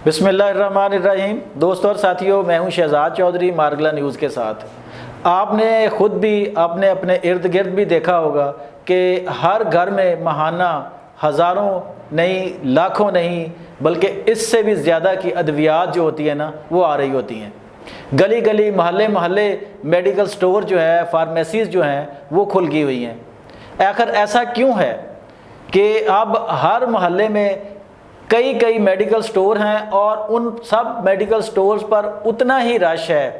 بسم اللہ الرحمن الرحیم۔ دوستوں اور ساتھیوں، میں ہوں شہزاد چودھری مارگلا نیوز کے ساتھ۔ آپ نے خود بھی اپنے ارد گرد بھی دیکھا ہوگا کہ ہر گھر میں ماہانہ ہزاروں نہیں، لاکھوں نہیں، بلکہ اس سے بھی زیادہ کی ادویات جو ہوتی ہیں نا وہ آ رہی ہوتی ہیں۔ گلی گلی، محلے محلے میڈیکل سٹور جو ہے، فارمیسیز جو ہیں وہ کھل گئی ہوئی ہیں۔ آخر ایسا کیوں ہے کہ اب ہر محلے میں کئی میڈیکل سٹور ہیں اور ان سب میڈیکل سٹورز پر اتنا ہی رش ہے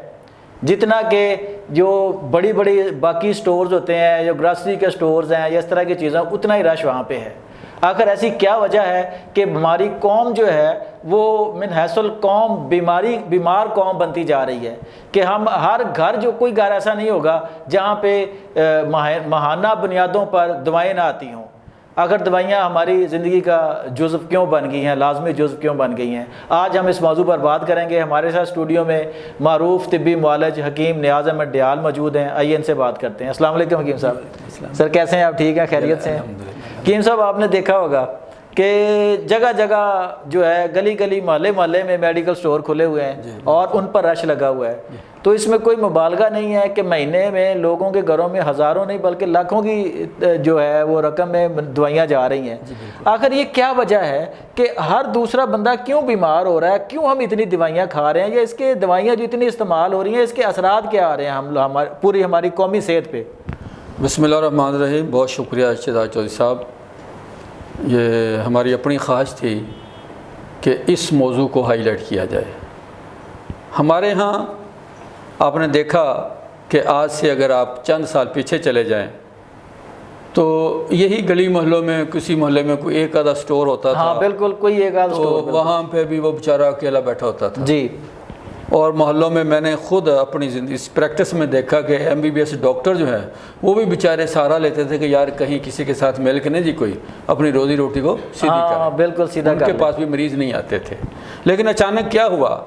جتنا کہ جو بڑی باقی سٹورز ہوتے ہیں، جو گراسری کے سٹورز ہیں یا اس طرح کی چیزیں، اتنا ہی رش وہاں پہ ہے۔ آخر ایسی کیا وجہ ہے کہ ہماری قوم جو ہے وہ من حیث القوم بیمار قوم بنتی جا رہی ہے کہ ہم ہر گھر، جو کوئی گھر ایسا نہیں ہوگا جہاں پہ ماہانہ بنیادوں پر دوائیں نہ آتی ہوں۔ اگر دوائیاں ہماری زندگی کا جزو کیوں بن گئی ہیں، لازمی جزو کیوں بن گئی ہیں، آج ہم اس موضوع پر بات کریں گے۔ ہمارے ساتھ اسٹوڈیو میں معروف طبی معالج حکیم نیاز احمد ڈیال موجود ہیں۔ آئیے ان سے بات کرتے ہیں۔ السلام علیکم حکیم صاحب۔ سر کیسے ہیں آپ؟ ٹھیک ہیں، خیریت سے ہیں؟ حکیم صاحب، آپ نے دیکھا ہوگا کہ جگہ جگہ جو ہے، گلی گلی، محلے محلے میں میڈیکل سٹور کھلے ہوئے ہیں اور ان پر رش لگا ہوا ہے۔ تو اس میں کوئی مبالغہ نہیں ہے کہ مہینے میں لوگوں کے گھروں میں ہزاروں نہیں بلکہ لاکھوں کی جو ہے وہ رقم میں دوائیاں جا رہی ہیں۔ آخر یہ کیا وجہ ہے کہ ہر دوسرا بندہ کیوں بیمار ہو رہا ہے؟ کیوں ہم اتنی دوائیاں کھا رہے ہیں؟ یا اس کے دوائیاں جو اتنی استعمال ہو رہی ہیں، اس کے اثرات کیا آ رہے ہیں پوری ہماری قومی صحت پہ؟ بسم اللہ الرحمن الرحیم۔ بہت شکریہ شہزاد چودھری صاحب۔ یہ ہماری اپنی خواہش تھی کہ اس موضوع کو ہائی لائٹ کیا جائے۔ ہمارے ہاں آپ نے دیکھا کہ آج سے اگر آپ چند سال پیچھے چلے جائیں تو یہی گلی محلوں میں، کسی محلے میں کوئی ایک آدھا سٹور ہوتا تھا۔ ہاں بالکل، کوئی ایک آدھا سٹور، تو وہاں پہ بھی وہ بیچارہ اکیلا بیٹھا ہوتا تھا جی۔ اور محلوں میں میں نے خود اپنی زندگی اس پریکٹس میں دیکھا کہ MBBS ڈاکٹر جو ہیں وہ بھی بیچارے سہارا لیتے تھے کہ یار کہیں کسی کے ساتھ مل کے نہیں جی کوئی اپنی روزی روٹی کو سیدھی کرے۔ بالکل سیدھا ان کے پاس بھی مریض نہیں آتے تھے۔ لیکن اچانک کیا ہوا،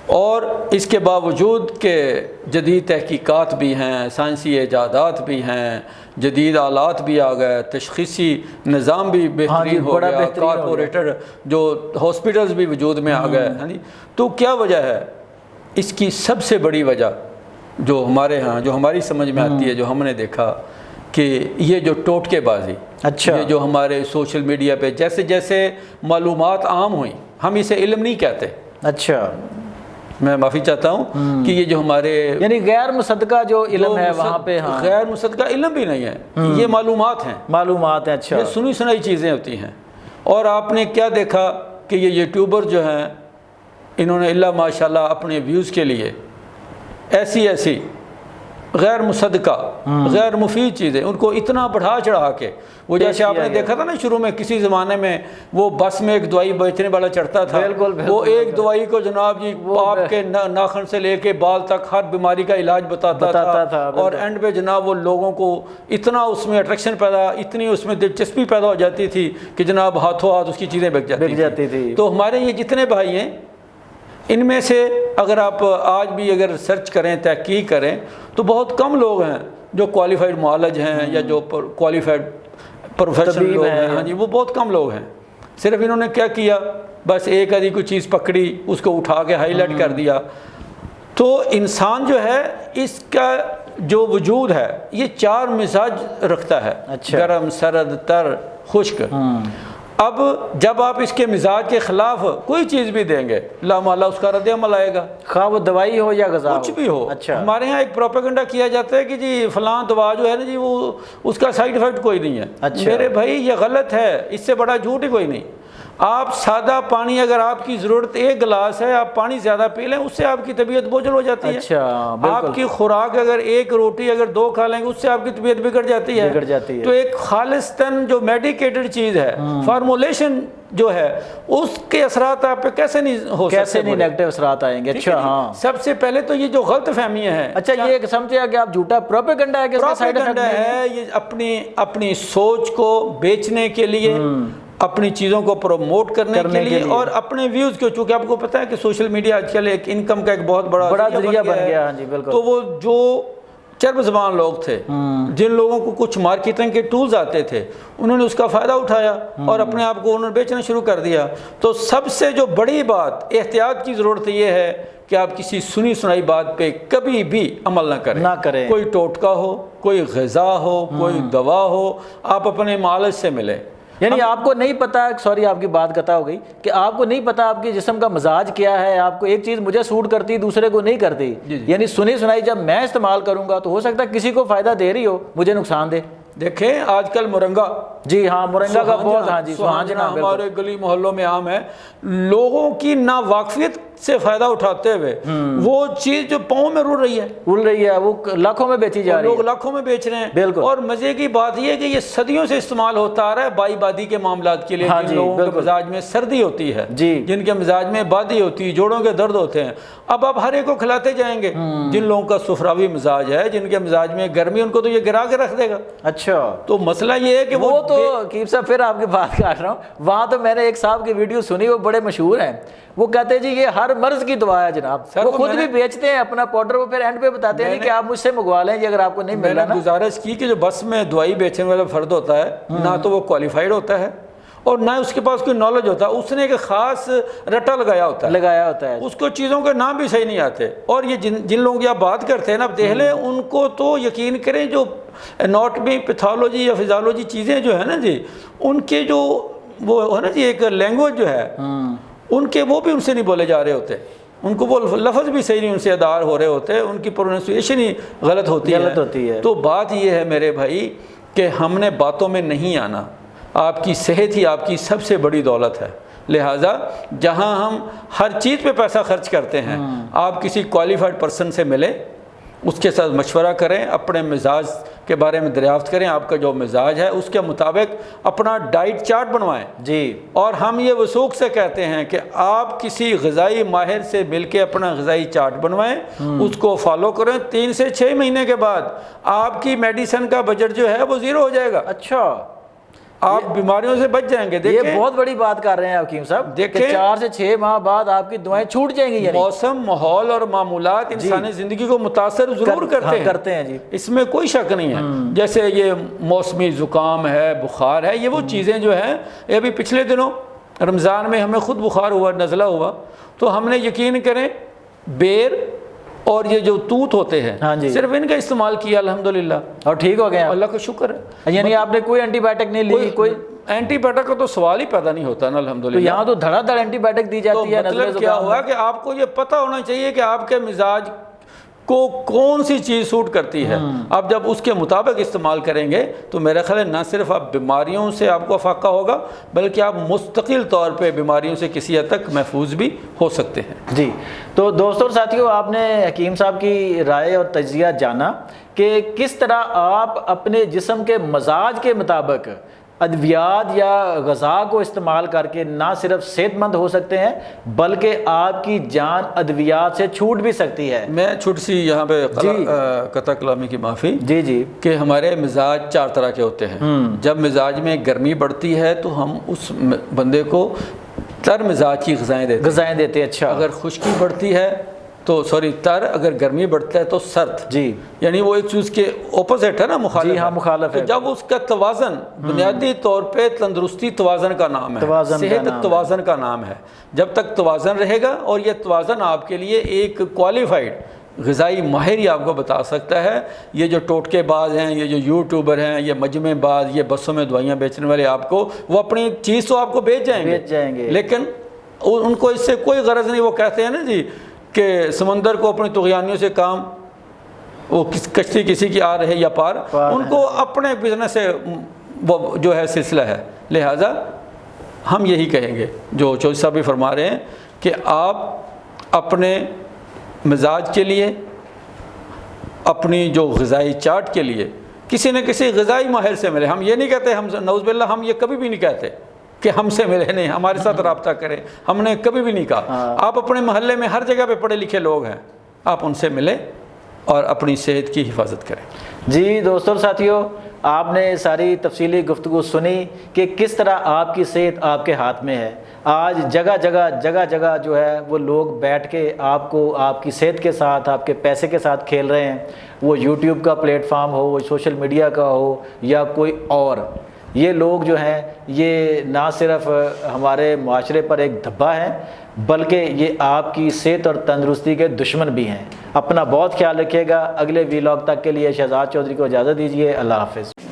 اور اس کے باوجود کہ جدید تحقیقات بھی ہیں، سائنسی ایجادات بھی ہیں، جدید آلات بھی آ گئے، تشخیصی نظام بھی بہترین ہو گیا، کارپوریٹر جو ہاسپٹلز بھی وجود میں آ گئے ہیں۔ تو کیا وجہ ہے؟ اس کی سب سے بڑی وجہ جو ہمارے ہاں، جو ہماری سمجھ میں آتی ہے، جو ہم نے دیکھا کہ یہ جو ٹوٹکے بازی، یہ جو ہمارے سوشل میڈیا پہ جیسے جیسے معلومات عام ہوئیں، ہم اسے علم نہیں کہتے، اچھا میں معافی چاہتا ہوں کہ یہ جو ہمارے یعنی غیر مصدقہ جو علم ہے وہاں پہ، ہاں غیر مصدقہ علم بھی نہیں ہے، یہ معلومات ہیں، اچھا، یہ سنی سنائی چیزیں ہوتی ہیں۔ اور آپ نے کیا دیکھا کہ یہ یوٹیوبر جو ہیں، انہوں نے اللہ ماشاءاللہ اپنے ویوز کے لیے ایسی غیر مصدقہ، غیر مفید چیزیں ان کو اتنا بڑھا چڑھا کے، وہ جیسے آپ نے دیکھا تھا نا شروع میں کسی زمانے میں وہ بس میں ایک دوائی بیچنے والا چڑھتا تھا، وہ ایک دوائی کو جناب جی پاپ کے ناخن سے لے کے بال تک ہر بیماری کا علاج بتاتا تھا، اور اینڈ پہ جناب وہ لوگوں کو اتنا اس میں اٹریکشن پیدا، اتنی اس میں دلچسپی پیدا ہو جاتی تھی کہ جناب ہاتھوں ہاتھ اس کی چیزیں بک جاتی تھی۔ تو ہمارے یہ جتنے بھائی ہیں، ان میں سے اگر آپ آج بھی اگر سرچ کریں، تحقیق کریں، تو بہت کم لوگ ہیں جو کوالیفائڈ معالج ہیں یا جو کوالیفائڈ پروفیشنل لوگ ہیں۔ ہاں جی، وہ بہت کم لوگ ہیں۔ صرف انہوں نے کیا کیا، بس ایک آدھی کوئی چیز پکڑی، اس کو اٹھا کے ہائی لائٹ کر دیا۔ تو انسان جو ہے، اس کا جو وجود ہے یہ چار مزاج رکھتا ہے، گرم، سرد، تر، خشک۔ اب جب آپ اس کے مزاج کے خلاف کوئی چیز بھی دیں گے، لامحالہ اس کا رد عمل آئے گا، خواہ وہ دوائی ہو یا غذا کچھ بھی ہو۔ ہمارے ہاں ایک پروپیگنڈا کیا جاتا ہے کہ جی فلاں دوا جو ہے نا جی وہ اس کا سائیڈ ایفیکٹ کوئی نہیں ہے۔ میرے بھائی یہ غلط ہے، اس سے بڑا جھوٹ ہی کوئی نہیں۔ آپ سادہ پانی، اگر آپ کی ضرورت ایک گلاس ہے، آپ پانی زیادہ پی لیں، اس سے آپ کی طبیعت بوجھل ہو جاتی ہے۔ آپ کی خوراک اگر ایک روٹی اگر 2 کھا لیں گے، اس سے آپ کی طبیعت بگڑ جاتی ہے۔ تو ایک خالصتاً جو میڈیکیٹڈ چیز ہے، فارمولیشن جو ہے، اس کے اثرات آپ پہ کیسے نہیں ہو سکتے، کیسے نہیں نیگیٹو اثرات آئیں گے؟ اچھا، ہاں، سب سے پہلے تو یہ جو غلط فہمیاں ہیں، اچھا یہ سمجھے کہ آپ جھوٹا پروپیگنڈا ہے کہ اس کا سائیڈ ایفیکٹ ہے، یہ اپنی سوچ کو بیچنے کے لیے، اپنی چیزوں کو پروموٹ کرنے کے لیے، اور اپنے ویوز کو، چونکہ آپ کو پتہ ہے کہ سوشل میڈیا آج کل ایک انکم کا ایک بہت بڑا ذریعہ بن گیا۔ ہاں جی بالکل۔ تو وہ جو چرب زبان لوگ تھے، جن لوگوں کو کچھ مارکیٹنگ کے ٹولز آتے تھے، انہوں نے اس کا فائدہ اٹھایا اور اپنے آپ کو انہوں نے بیچنا شروع کر دیا۔ تو سب سے جو بڑی بات احتیاط کی ضرورت یہ ہے کہ آپ کسی سنی سنائی بات پہ کبھی بھی عمل نہ کریں۔ کوئی ٹوٹکا ہو، کوئی غذا ہو، کوئی دوا ہو، آپ اپنے معالج سے ملیں۔ یعنی آپ کو نہیں پتا، سوری آپ کی بات قطع ہو گئی، کہ آپ کو نہیں پتا آپ کے جسم کا مزاج کیا ہے، آپ کو ایک چیز مجھے سوٹ کرتی دوسرے کو نہیں کرتی، یعنی سنی سنائی جب میں استعمال کروں گا تو ہو سکتا ہے کسی کو فائدہ دے رہی ہو، مجھے نقصان دے۔ دیکھیں آج کل مرنگا، جی ہاں مرنگا کا بہت، ہاں جی سوہانجنا ہمارے گلی محلوں میں عام ہے۔ لوگوں کی ناواقفیت سے فائدہ اٹھاتے ہوئے وہ چیز جو پاؤں میں رول رہی ہے وہ لاکھوں میں بیچی جا رہی ہے، لوگ لاکھوں میں بیچ رہے ہیں۔ بالکل۔ اور مزے کی بات یہ ہے کہ یہ صدیوں سے استعمال ہوتا آ رہا ہے بائی بادی کے معاملات کے لیے، جن لوگوں کے مزاج میں سردی ہوتی ہے، جن کے مزاج میں بادی ہوتی ہے، جوڑوں کے درد ہوتے ہیں، اب آپ ہر ایک کو کھلاتے جائیں گے۔ جن لوگوں کا سفراوی مزاج ہے، جن کے مزاج میں گرمی، ان کو تو یہ گرا کے رکھ دے گا۔ اچھا، تو مسئلہ یہ ہے کہ وہ تو حکیم صاحب پھر آپ کی بات کاٹ رہا ہوں، وہاں تو میں نے ایک صاحب کی ویڈیو سنی، وہ بڑے مشہور ہیں، وہ کہتے ہیں جی یہ ہر مرض کی دعا ہے جناب، وہ خود بھی بیچتے ہیں اپنا پاؤڈر، وہ پھر اینڈ پہ بتاتے ہیں کہ آپ مجھ سے منگوا لیں جی اگر آپ کو نہیں مل رہا نا۔ گزارش کی کہ جو بس میں دوائی بیچنے والا فرد ہوتا ہے، نہ تو وہ کوالیفائڈ ہوتا ہے اور نہ اس کے پاس کوئی نالج ہوتا ہے، اس نے ایک خاص رٹا لگایا ہوتا ہے، اس کو چیزوں کے نام بھی صحیح نہیں آتے۔ اور یہ جن لوگوں کی آپ بات کرتے ہیں نا، آپ دیکھ لیں ان کو تو یقین کریں جو اناٹمی پیتھولوجی یا فزیولوجی چیزیں جو ہے نا جی، ان کے جو وہ ہے نا جی ایک لینگویج جو ہے ان کے، وہ بھی ان سے نہیں بولے جا رہے ہوتے، ان کو وہ لفظ بھی صحیح نہیں ان سے ادا ہو رہے ہوتے، ان کی پروننسیشن ہی غلط ہوتی ہے۔ تو بات یہ ہے میرے بھائی کہ ہم نے باتوں میں نہیں آنا، آپ کی صحت ہی آپ کی سب سے بڑی دولت ہے، لہٰذا جہاں ہم ہر چیز پہ پیسہ خرچ کرتے ہیں، آپ کسی کوالیفائڈ پرسن سے ملیں، اس کے ساتھ مشورہ کریں، اپنے مزاج کے بارے میں دریافت کریں، آپ کا جو مزاج ہے اس کے مطابق اپنا ڈائٹ چارٹ بنوائیں جی۔ اور ہم یہ وثوق سے کہتے ہیں کہ آپ کسی غذائی ماہر سے مل کے اپنا غذائی چارٹ بنوائیں، اس کو فالو کریں، 3 سے 6 مہینے کے بعد آپ کی میڈیسن کا بجٹ جو ہے وہ زیرو ہو جائے گا۔ اچھا، آپ بیماریوں سے بچ جائیں گے۔ یہ بہت بڑی بات کر رہے ہیں حکیم صاحب، دیکھیں 4 سے 6 ماہ بعد آپ کی دعائیں چھوٹ جائیں گی۔ موسم، ماحول اور معمولات انسانی زندگی کو متاثر ضرور کرتے ہیں جی، اس میں کوئی شک نہیں ہے۔ جیسے یہ موسمی زکام ہے، بخار ہے، یہ وہ چیزیں جو ہیں، یہ ابھی پچھلے دنوں رمضان میں ہمیں خود بخار ہوا، نزلہ ہوا، تو ہم نے یقین کریں بیر اور یہ جو توت ہوتے ہیں صرف ان کا استعمال کیا الحمدللہ، اور ٹھیک ہو گئے، اللہ کا شکر ہے۔ یعنی آپ نے کوئی اینٹی بایوٹک نہیں لی؟ کوئی اینٹی بایوٹک کا تو سوال ہی پیدا نہیں ہوتا نا الحمدللہ۔ یہاں تو دھڑا دھڑ اینٹی بایوٹک دی جاتی ہے۔ مطلب کیا ہوا کہ آپ کو یہ پتہ ہونا چاہیے کہ آپ کے مزاج کو کون سی چیز سوٹ کرتی ہے، آپ جب اس کے مطابق استعمال کریں گے تو میرا خیال ہے نہ صرف آپ بیماریوں سے آپ کو فاقہ ہوگا، بلکہ آپ مستقل طور پہ بیماریوں سے کسی حد تک محفوظ بھی ہو سکتے ہیں۔ جی، تو دوستوں اور ساتھیوں، آپ نے حکیم صاحب کی رائے اور تجزیہ جانا کہ کس طرح آپ اپنے جسم کے مزاج کے مطابق ادویات یا غذا کو استعمال کر کے نہ صرف صحت مند ہو سکتے ہیں بلکہ آپ کی جان ادویات سے چھوٹ بھی سکتی ہے۔ میں چھوٹی سی یہاں پہ قطع کلامی کی معافی، جی کہ ہمارے مزاج 4 طرح کے ہوتے ہیں۔ جب مزاج میں گرمی بڑھتی ہے تو ہم اس بندے کو تر مزاج کی غذائیں دیتے ہیں۔ اچھا، اگر خشکی بڑھتی ہے تو تر، اگر گرمی بڑھتا ہے تو سرد، جی، یعنی وہ ایک چیز کے اپوزٹ ہے نا، مخالف۔ جی ہاں، مخالف ہے۔ جب اس کا توازن، بنیادی طور پہ تندرستی توازن کا نام ہے، صحت توازن کا نام ہے، جب تک توازن رہے گا، اور یہ توازن آپ کے لیے ایک کوالیفائڈ غذائی ماہر ہی آپ کو بتا سکتا ہے۔ یہ جو ٹوٹکے باز ہیں، یہ جو یوٹیوبر ہیں، یہ مجمع باز، یہ بسوں میں دوائیاں بیچنے والے، آپ کو وہ اپنی چیز تو آپ کو بیچ جائیں گے، لیکن ان کو اس سے کوئی غرض نہیں۔ وہ کہتے ہیں نا جی کہ سمندر کو اپنی طغیانیوں سے کام، وہ کشتی کسی کی آ رہے یا پار، ان کو اپنے بزنس سے وہ جو ہے سلسلہ ہے۔ لہٰذا ہم یہی کہیں گے جو چودھری صاحب بھی فرما رہے ہیں کہ آپ اپنے مزاج کے لیے، اپنی جو غذائی چارٹ کے لیے کسی نہ کسی غذائی ماہر سے ملے۔ ہم یہ نہیں کہتے، ہم نعوذ باللہ ہم یہ کبھی بھی نہیں کہتے کہ ہم سے ملے نہیں، ہمارے ساتھ رابطہ کریں، ہم نے کبھی بھی نہیں کہا۔ آپ اپنے محلے میں ہر جگہ پہ پڑھے لکھے لوگ ہیں، آپ ان سے ملیں اور اپنی صحت کی حفاظت کریں۔ جی دوستوں اور ساتھیوں، آپ نے ساری تفصیلی گفتگو سنی کہ کس طرح آپ کی صحت آپ کے ہاتھ میں ہے۔ آج جگہ جگہ جو ہے وہ لوگ بیٹھ کے آپ کو آپ کی صحت کے ساتھ، آپ کے پیسے کے ساتھ کھیل رہے ہیں، وہ یوٹیوب کا پلیٹ فارم ہو، وہ سوشل میڈیا کا ہو یا کوئی اور۔ یہ لوگ جو ہیں یہ نہ صرف ہمارے معاشرے پر ایک دھبا ہے، بلکہ یہ آپ کی صحت اور تندرستی کے دشمن بھی ہیں۔ اپنا بہت خیال رکھیے گا۔ اگلے ویلاگ تک کے لیے شہزاد چودھری کو اجازت دیجیے۔ اللہ حافظ۔